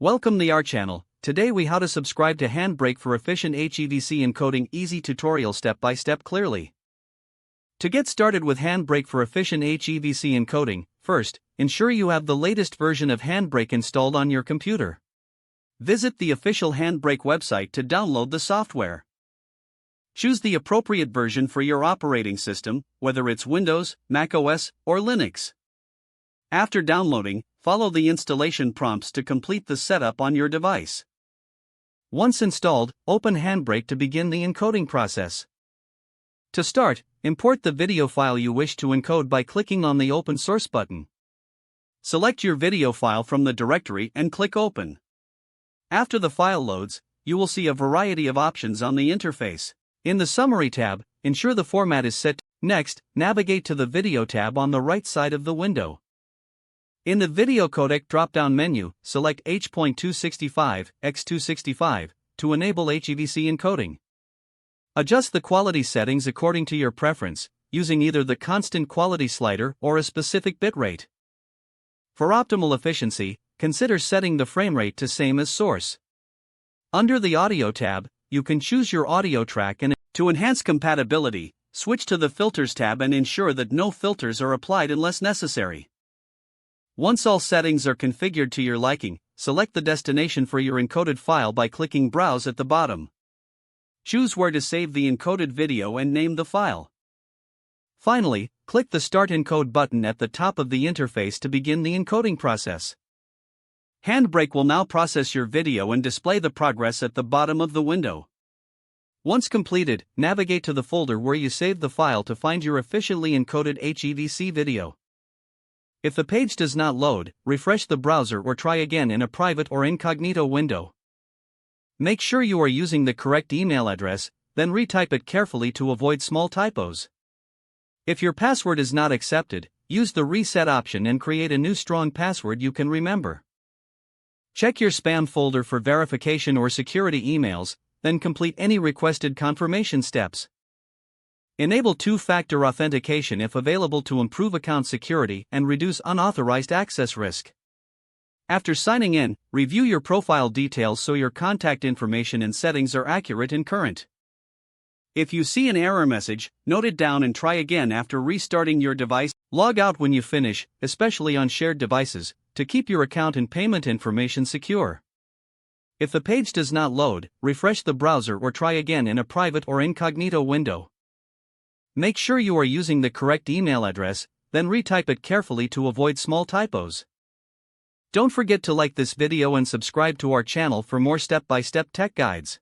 Welcome to our channel. Today we how to subscribe to HandBrake for efficient HEVC encoding easy tutorial step by step clearly. To get started with HandBrake for efficient HEVC encoding, first, ensure you have the latest version of HandBrake installed on your computer. Visit the official HandBrake website to download the software. Choose the appropriate version for your operating system, whether it's Windows, Mac OS, or Linux. After downloading, follow the installation prompts to complete the setup on your device. Once installed, open HandBrake to begin the encoding process. To start, import the video file you wish to encode by clicking on the Open Source button. Select your video file from the directory and click Open. After the file loads, you will see a variety of options on the interface. In the Summary tab, ensure the format is set. Next, navigate to the Video tab on the right side of the window. In the Video Codec drop-down menu, select H.265 x 265 to enable HEVC encoding. Adjust the quality settings according to your preference, using either the constant quality slider or a specific bitrate. For optimal efficiency, consider setting the frame rate to same as source. Under the Audio tab, you can choose your audio track and to enhance compatibility, switch to the Filters tab and ensure that no filters are applied unless necessary. Once all settings are configured to your liking, select the destination for your encoded file by clicking Browse at the bottom. Choose where to save the encoded video and name the file. Finally, click the Start Encode button at the top of the interface to begin the encoding process. HandBrake will now process your video and display the progress at the bottom of the window. Once completed, navigate to the folder where you saved the file to find your efficiently encoded HEVC video. If the page does not load, refresh the browser or try again in a private or incognito window. Make sure you are using the correct email address, then retype it carefully to avoid small typos. If your password is not accepted, use the reset option and create a new strong password you can remember. Check your spam folder for verification or security emails, then complete any requested confirmation steps. Enable two-factor authentication if available to improve account security and reduce unauthorized access risk. After signing in, review your profile details so your contact information and settings are accurate and current. If you see an error message, note it down and try again after restarting your device. Log out when you finish, especially on shared devices, to keep your account and payment information secure. If the page does not load, refresh the browser or try again in a private or incognito window. Make sure you are using the correct email address, then retype it carefully to avoid small typos. Don't forget to like this video and subscribe to our channel for more step-by-step tech guides.